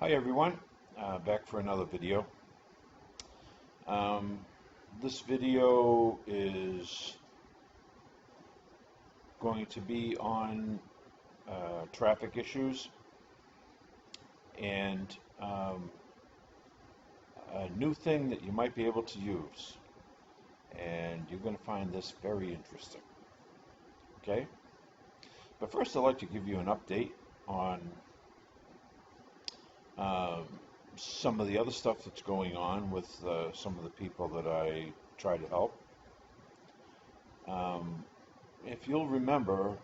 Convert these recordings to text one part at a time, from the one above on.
Hi everyone, back for another video. Um, this video is going to be on traffic issues and a new thing that you might be able to use. And you're going to find this very interesting. Okay? But first I'd like to give you an update on some of the other stuff that's going on with some of the people that I try to help. If you'll remember,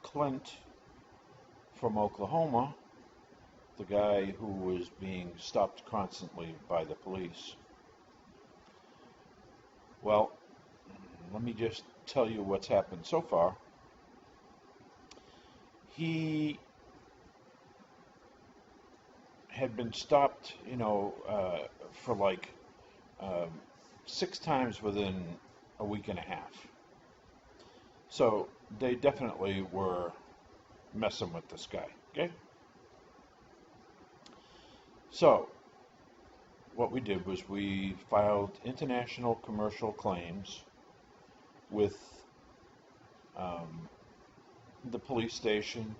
Clint from Oklahoma, the guy who was being stopped constantly by the police. Well, let me just tell you what's happened so far. He had been stopped, for like 6 times within a week and a half. So they definitely were messing with this guy, okay? So what we did was we filed international commercial claims with the police station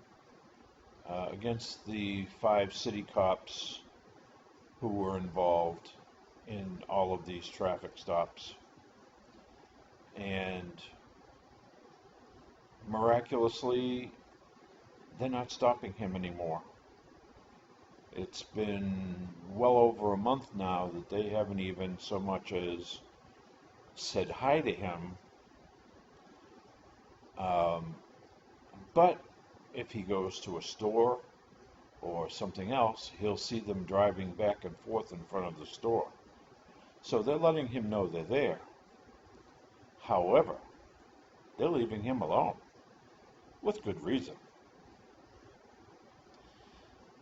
against the 5 city cops who were involved in all of these traffic stops. And miraculously, they're not stopping him anymore. It's been well over a month now that they haven't even so much as said hi to him. But if he goes to a store or something else, he'll see them driving back and forth in front of the store. So they're letting him know they're there. However, they're leaving him alone, with good reason.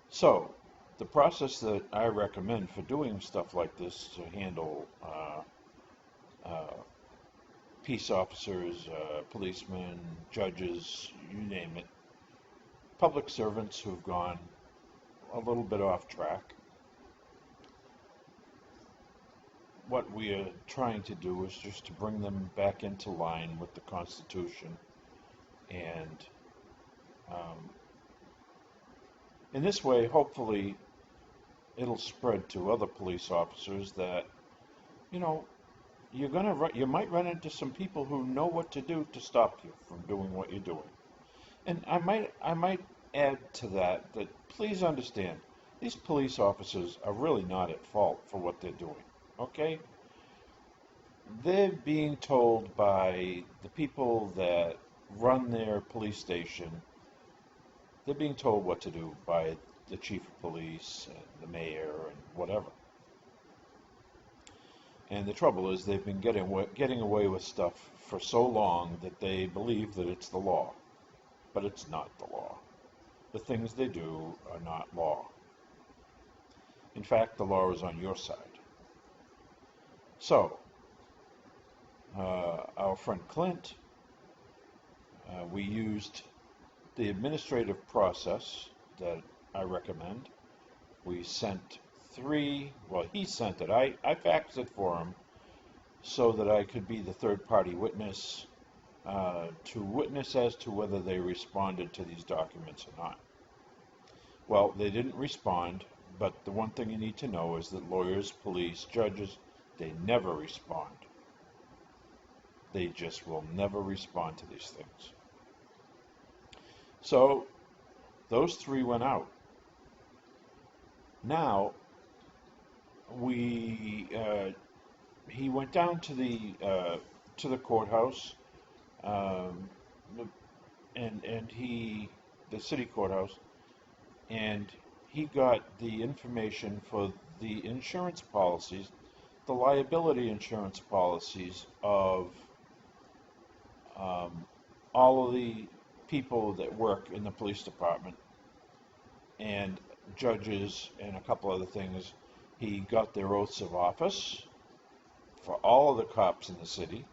So, the process that I recommend for doing stuff like this to handle peace officers, policemen, judges, you name it, public servants who've gone a little bit off track. What we are trying to do is just to bring them back into line with the Constitution, and in this way, hopefully, it'll spread to other police officers that, you might run into some people who know what to do to stop you from doing what you're doing. And I might add to that please understand, these police officers are really not at fault for what they're doing, okay? They're being told by the people that run their police station, they're being told what to do by the chief of police and the mayor and whatever. And the trouble is they've been getting away with stuff for so long that they believe that it's the law. But it's not the law. The things they do are not law. In fact, the law is on your side. So, our friend Clint, we used the administrative process that I recommend. We sent 3, well, he sent it. I faxed it for him so that I could be the third-party witness to witness as to whether they responded to these documents or not. Well, they didn't respond, but the one thing you need to know is that lawyers, police, judges, they never respond. They just will never respond to these things. So, those 3 went out. Now, he went down to the courthouse, the city courthouse, and he got the information for the insurance policies, the liability insurance policies of all of the people that work in the police department and judges and a couple other things. He got their oaths of office for all of the cops in the city,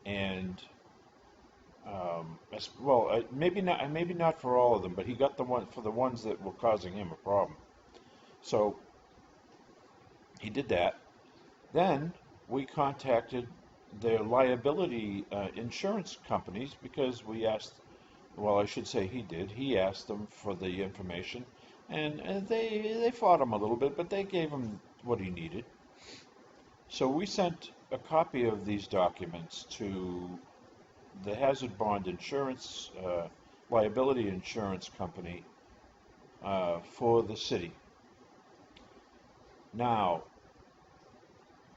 and well, maybe not for all of them, but he got the one for the ones that were causing him a problem. So he did that. Then we contacted their liability insurance companies because we asked, well, I should say he did. He asked them for the information, and they fought him a little bit, but they gave him what he needed. So we sent a copy of these documents to the hazard bond insurance liability insurance company for the city. Now,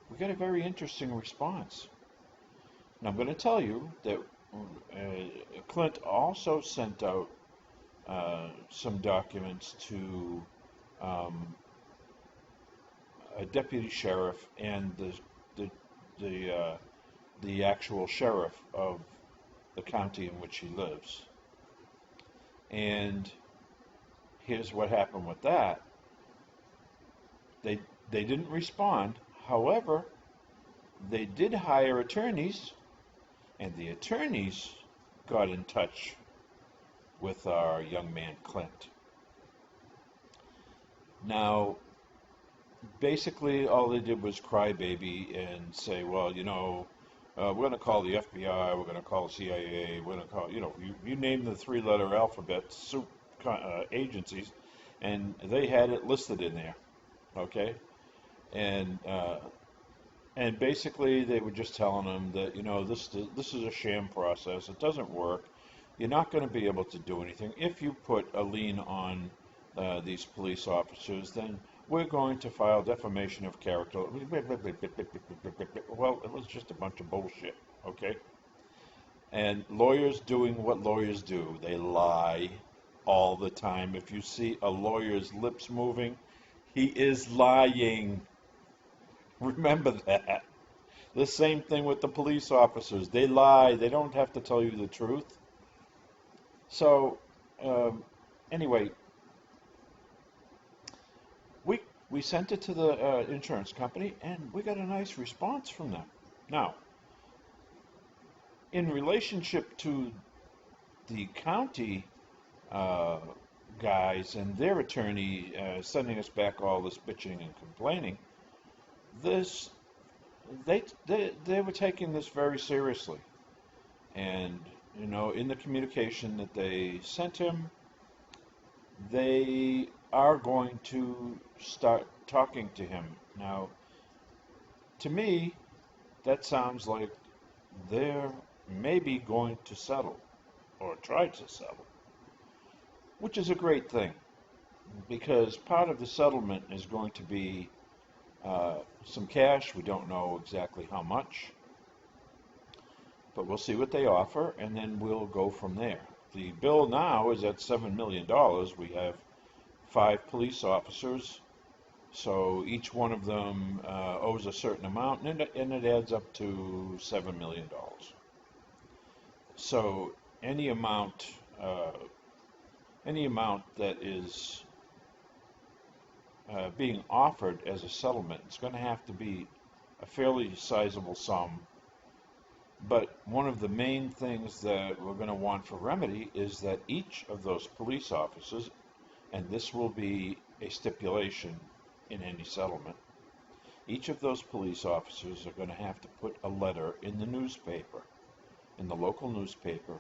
we got a very interesting response. Now, I'm going to tell you that Clint also sent out some documents to um, a deputy sheriff and the the uh, the actual sheriff of the county in which he lives. And here's what happened with that. They they didn't respond. However, they did hire attorneys, and the attorneys got in touch with our young man Clint. Now, basically, all they did was crybaby and say, well, we're going to call the FBI, we're going to call the CIA, we're going to call, you name the three-letter alphabet soup agencies, and they had it listed in there, okay? And and basically, they were just telling them that, this is a sham process. It doesn't work. You're not going to be able to do anything. If you put a lien on these police officers, then we're going to file defamation of character. Well, it was just a bunch of bullshit, okay? And lawyers doing what lawyers do. They lie all the time. If you see a lawyer's lips moving, he is lying. Remember that. The same thing with the police officers. They lie. They don't have to tell you the truth. So, anyway, we we sent it to the insurance company, and we got a nice response from them. Now, in relationship to the county uh, guys and their attorney sending us back all this bitching and complaining, this they were taking this very seriously, and in the communication that they sent him, they are going to start talking to him. Now, to me, that sounds like they're maybe going to settle or try to settle, which is a great thing because part of the settlement is going to be some cash. We don't know exactly how much, but we'll see what they offer, and then we'll go from there. The bill now is at $7 million. We have 5 police officers, so each one of them owes a certain amount, and it adds up to $7 million. So any amount, that is being offered as a settlement, it's going to have to be a fairly sizable sum. But one of the main things that we're going to want for remedy is that each of those police officers, and this will be a stipulation in any settlement, each of those police officers are going to have to put a letter in the newspaper, in the local newspaper,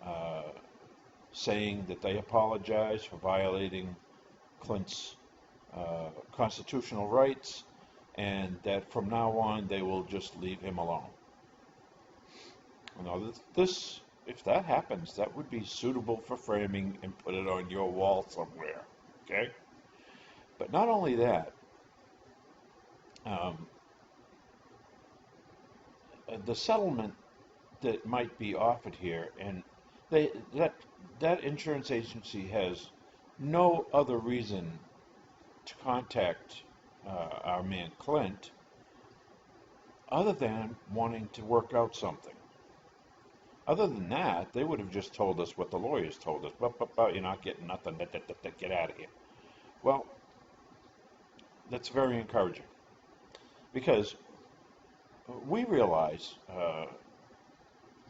uh, saying that they apologize for violating Clint's constitutional rights, and that from now on they will just leave him alone. Now, this, if that happens, that would be suitable for framing and put it on your wall somewhere, okay? But not only that, um, the settlement that might be offered here, and they that insurance agency has no other reason to contact our man Clint other than wanting to work out something. Other than that, they would have just told us what the lawyers told us. You're not getting nothing. Get out of here. Well, that's very encouraging because we realize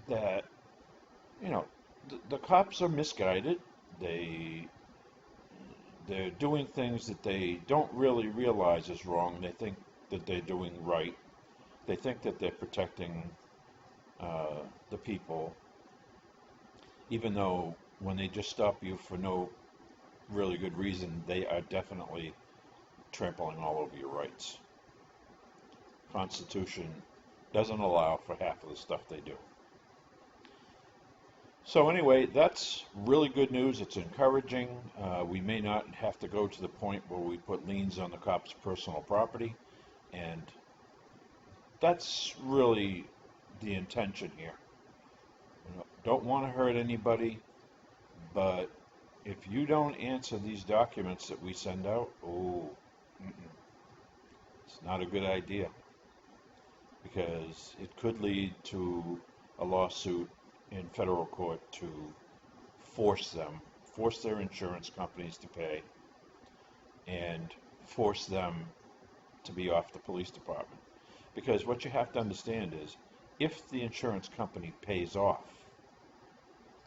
that you know, the cops are misguided. They they're doing things that they don't really realize is wrong. They think that they're doing right. They think that they're protecting the people, even though when they just stop you for no really good reason, they are definitely trampling all over your rights. Constitution doesn't allow for half of the stuff they do. So anyway, that's really good news. It's encouraging. We may not have to go to the point where we put liens on the cop's personal property, and that's really the intention here. Don't want to hurt anybody, but if you don't answer these documents that we send out, it's not a good idea, because it could lead to a lawsuit in federal court to force their insurance companies to pay, and force them to be off the police department. Because what you have to understand is, if the insurance company pays off,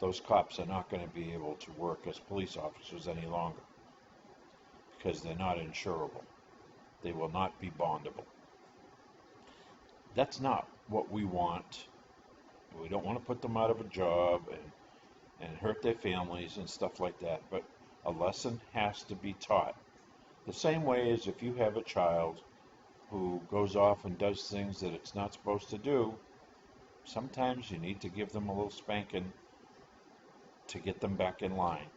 those cops are not going to be able to work as police officers any longer, because they're not insurable. They will not be bondable. That's not what we want. We don't want to put them out of a job and hurt their families and stuff like that, but a lesson has to be taught. The same way as if you have a child who goes off and does things that it's not supposed to do, sometimes you need to give them a little spanking to get them back in line.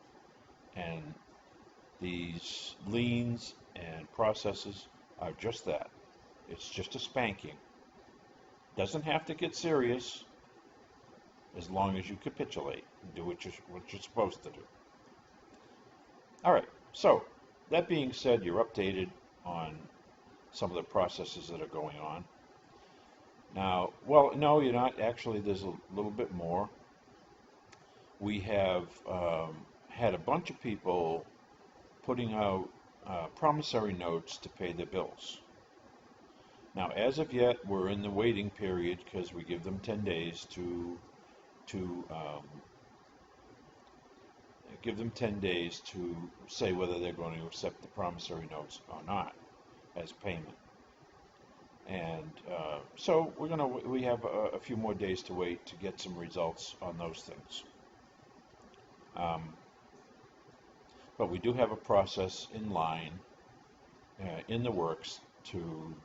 And these liens and processes are just that. It's just a spanking. Doesn't have to get serious, as long as you capitulate and do what you're supposed to do. All right, so that being said, you're updated on some of the processes that are going on. Now, well, no, you're not. Actually, there's a little bit more. We have had a bunch of people putting out promissory notes to pay their bills. Now, as of yet, we're in the waiting period because we give them 10 days to give them 10 days to say whether they're going to accept the promissory notes or not as payment. And so we have a few more days to wait to get some results on those things. But we do have a process in line, in the works, to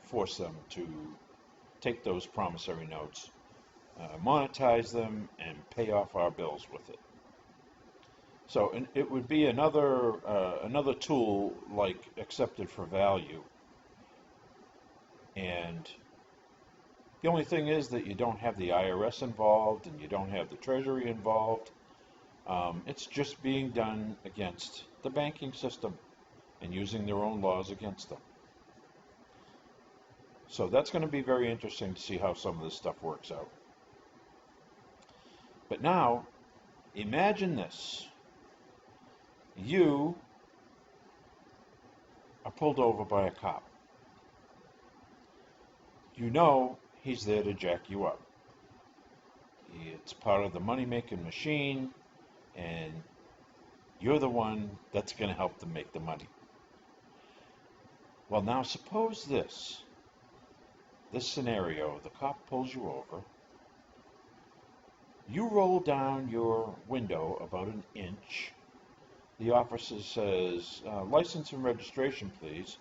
force them to take those promissory notes, monetize them, and pay off our bills with it. So it would be another tool like accepted for value. And the only thing is that you don't have the IRS involved and you don't have the Treasury involved. It's just being done against the banking system and using their own laws against them. So that's going to be very interesting to see how some of this stuff works out. But now, imagine this. You are pulled over by a cop. You know he's there to jack you up. It's part of the money-making machine, and you're the one that's going to help them make the money. Well, now suppose this scenario, the cop pulls you over, you roll down your window about an inch, the officer says, license and registration, please,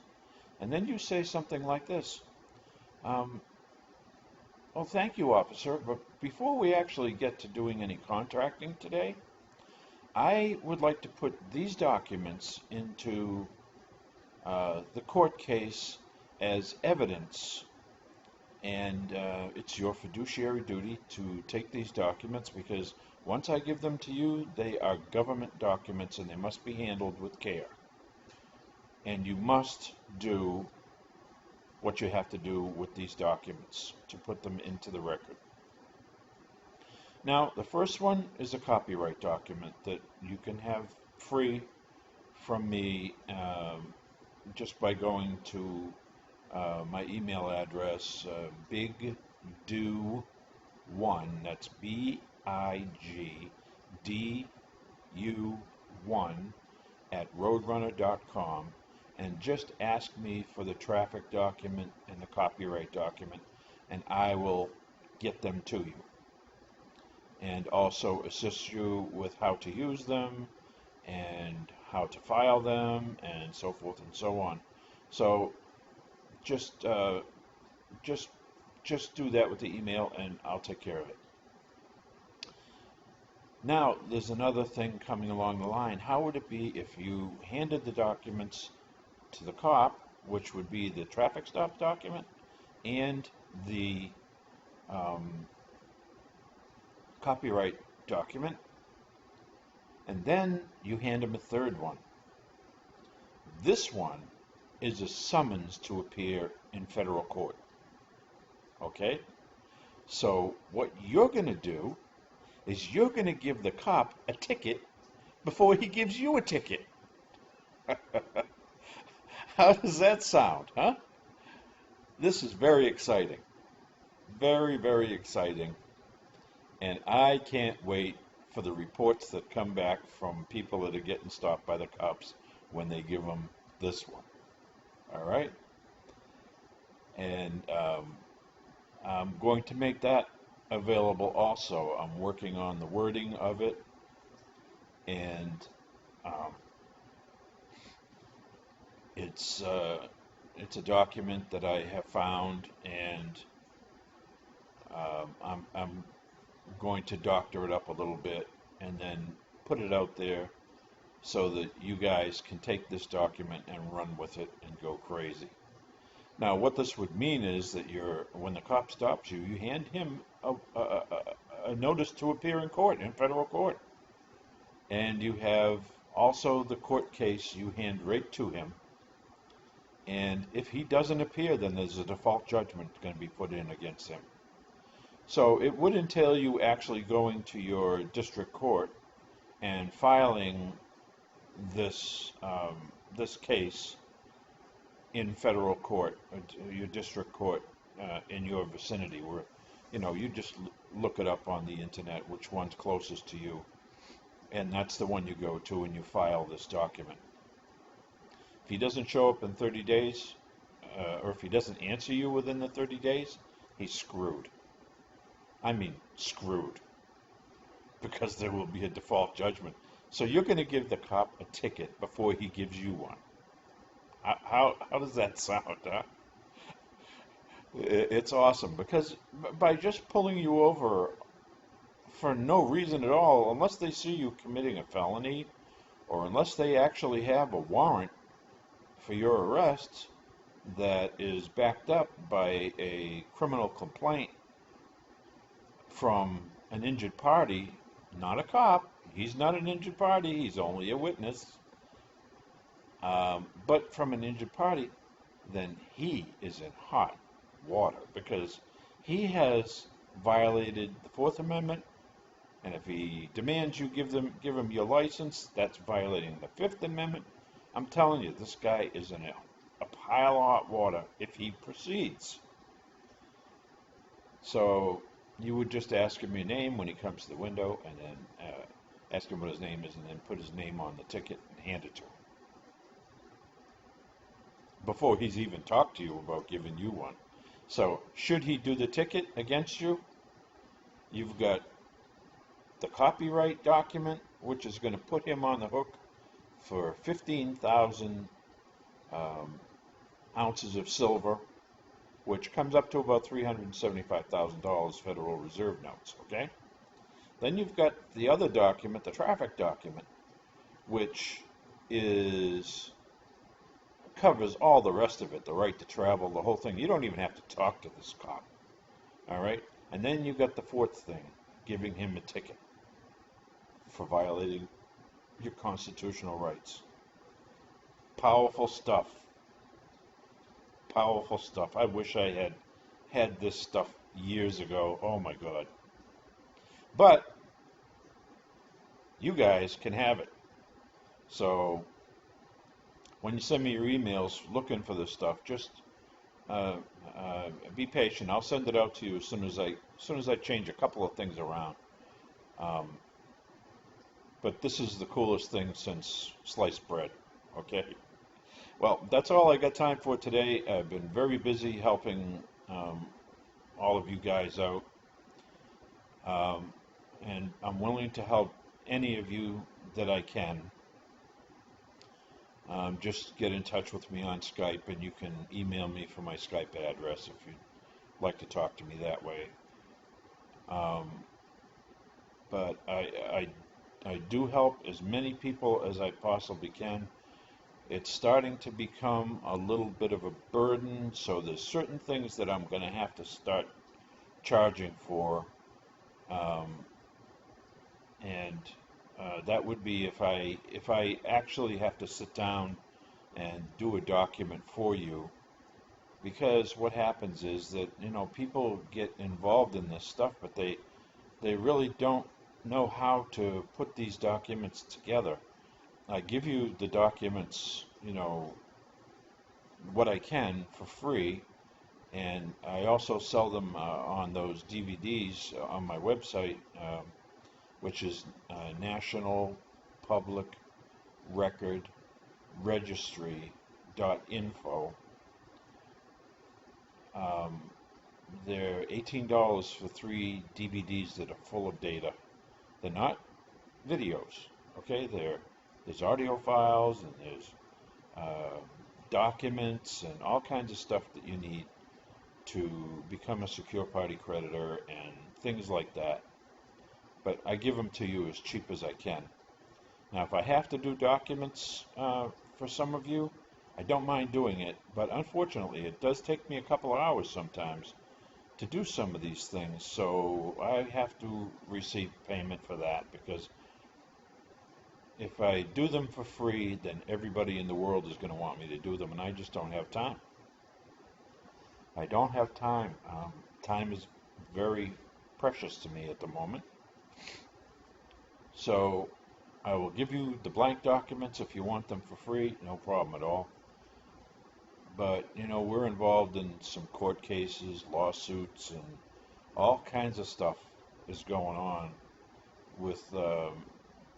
and then you say something like this, well, thank you, officer, but before we actually get to doing any contracting today, I would like to put these documents into the court case as evidence, and it's your fiduciary duty to take these documents, because once I give them to you, they are government documents and they must be handled with care. And you must do what you have to do with these documents to put them into the record. Now, the first one is a copyright document that you can have free from me just by going to my email address, bigdu1, that's bigdu1@roadrunner.com, and just ask me for the traffic document and the copyright document, and I will get them to you, and also assist you with how to use them and how to file them and so forth and so on. So just uh, just just do that with the email and I'll take care of it. Now, there's another thing coming along the line. How would it be if you handed the documents to the cop, which would be the traffic stop document and the um, copyright document, and then you hand him a third one? This one is a summons to appear in federal court. Okay? So what you're going to do is you're going to give the cop a ticket before he gives you a ticket. How does that sound, huh? This is very exciting. Very, very exciting. And I can't wait for the reports that come back from people that are getting stopped by the cops when they give them this one. All right? And I'm going to make that available also. I'm working on the wording of it, and um, it's a document that I have found, and I'm going to doctor it up a little bit and then put it out there so that you guys can take this document and run with it and go crazy. Now, what this would mean is that when the cop stops you, you hand him a notice to appear in court, in federal court. And you have also the court case you hand right to him. And if he doesn't appear, then there's a default judgment going to be put in against him. So it would entail you actually going to your district court and filing this case in federal court, your district court in your vicinity, where you just look it up on the internet, which one's closest to you, and that's the one you go to and you file this document. If he doesn't show up in 30 days, or if he doesn't answer you within the 30 days, he's screwed. I mean screwed, because there will be a default judgment. So you're going to give the cop a ticket before he gives you one. How does that sound, huh? It's awesome, because by just pulling you over for no reason at all, unless they see you committing a felony, or unless they actually have a warrant for your arrest that is backed up by a criminal complaint from an injured party, not a cop. He's not an injured party, he's only a witness. But from an injured party, then he is in hot water, because he has violated the Fourth Amendment, and if he demands you give him your license, that's violating the Fifth Amendment. I'm telling you, this guy is in a pile of hot water if he proceeds. So you would just ask him your name when he comes to the window, and then ask him what his name is, and then put his name on the ticket and hand it to him, before he's even talked to you about giving you one. So should he do the ticket against you, you've got the copyright document, which is going to put him on the hook for 15,000 ounces of silver, which comes up to about $375,000 Federal Reserve notes, okay? Then you've got the other document, the traffic document, which covers all the rest of it, the right to travel, the whole thing. You don't even have to talk to this cop, all right? And then you've got the fourth thing, giving him a ticket for violating your constitutional rights. Powerful stuff. Powerful stuff. I wish I had this stuff years ago. Oh my God. But you guys can have it. So when you send me your emails looking for this stuff, just be patient. I'll send it out to you as soon as I change a couple of things around. Um, but this is the coolest thing since sliced bread. Okay. Well, that's all I got time for today. I've been very busy helping all of you guys out. Um, and I'm willing to help any of you that I can. Just get in touch with me on Skype, and you can email me from my Skype address if you'd like to talk to me that way. Um, but I do help as many people as I possibly can. It's starting to become a little bit of a burden, so there's certain things that I'm going to have to start charging for. Um, and that would be if I actually have to sit down and do a document for you, because what happens is that people get involved in this stuff, but they really don't know how to put these documents together. I give you the documents, what I can for free, and I also sell them on those DVDs on my website, which is National Public Record Registry.info. They're $18 for 3 DVDs that are full of data. They're not videos, okay? There's audio files, and there's documents and all kinds of stuff that you need to become a secure party creditor and things like that. But I give them to you as cheap as I can. Now, if I have to do documents for some of you, I don't mind doing it, but unfortunately, it does take me a couple of hours sometimes to do some of these things, so I have to receive payment for that, because if I do them for free, then everybody in the world is going to want me to do them, and I just don't have time. I don't have time. Time is very precious to me at the moment. So I will give you the blank documents if you want them for free, no problem at all. But, we're involved in some court cases, lawsuits, and all kinds of stuff is going on with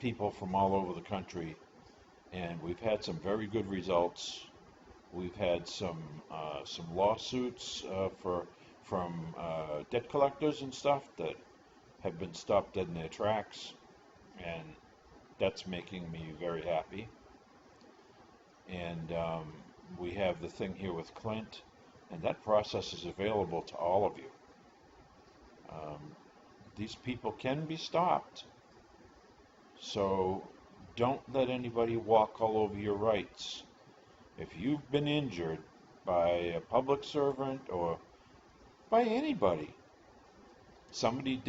people from all over the country. And we've had some very good results. We've had some lawsuits from debt collectors and stuff that have been stopped dead in their tracks, and that's making me very happy. And we have the thing here with Clint, and that process is available to all of you. These people can be stopped, so don't let anybody walk all over your rights. If you've been injured by a public servant or by anybody, somebody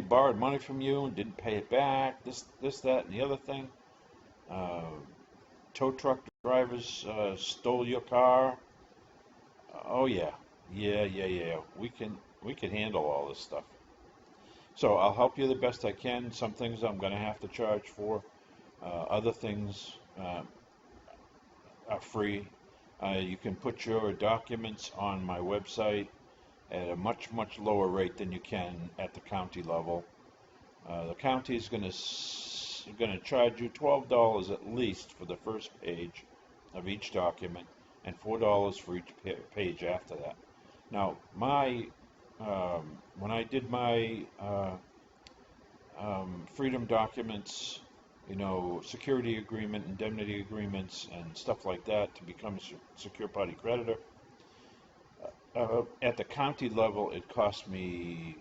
borrowed money from you and didn't pay it back, this, that, and the other thing. Tow truck drivers stole your car. Oh yeah. We can handle all this stuff. So I'll help you the best I can. Some things I'm going to have to charge for. Other things are free. You can put your documents on my website at a much lower rate than you can at the county level. The county is going to charge you $12 at least for the first page of each document, and $4 for each page after that. Now, when I did my freedom documents, security agreement, indemnity agreements, and stuff like that to become a secure party creditor, at the county level, it cost me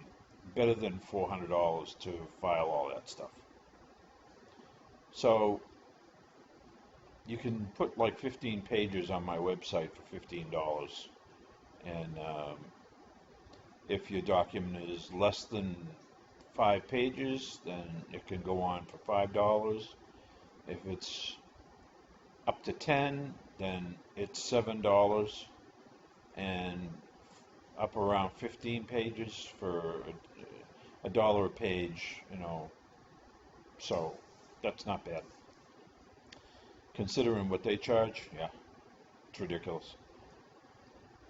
better than $400 to file all that stuff. So you can put like 15 pages on my website for $15, and if your document is less than 5 pages, then it can go on for $5. If it's up to 10, then it's $7, and up around 15 pages for $1 a page, so that's not bad. Considering what they charge, yeah, it's ridiculous.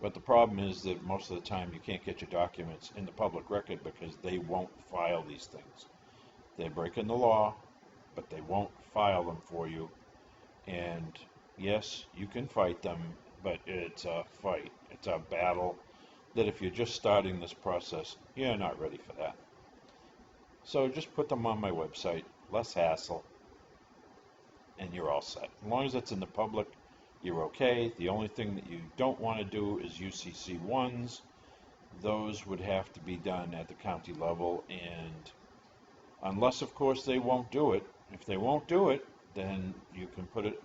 But the problem is that most of the time you can't get your documents in the public record because they won't file these things. They're breaking the law, but they won't file them for you. And yes, you can fight them, but it's a fight. It's a battle that if you're just starting this process, you're not ready for that. So just put them on my website, less hassle, and you're all set. As long as it's in the public, you're okay. The only thing that you don't want to do is UCC 1s. Those would have to be done at the county level, and unless, of course, they won't do it. If they won't do it, then you can put it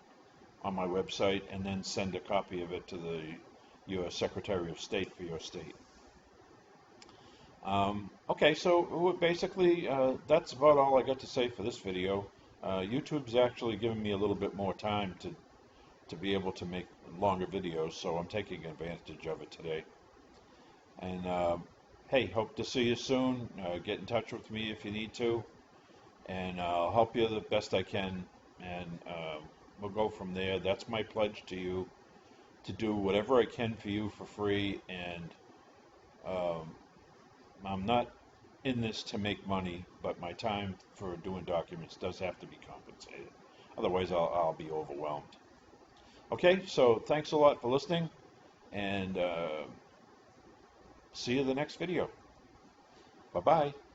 on my website and then send a copy of it to your Secretary of State for your state. Okay, so basically that's about all I got to say for this video. YouTube's actually given me a little bit more time to be able to make longer videos, so I'm taking advantage of it today. And hey, hope to see you soon. Get in touch with me if you need to, and I'll help you the best I can, and we'll go from there. That's my pledge to you, to do whatever I can for you for free, and I'm not in this to make money, but my time for doing documents does have to be compensated. Otherwise, I'll be overwhelmed. Okay, so thanks a lot for listening, and see you in the next video. Bye-bye.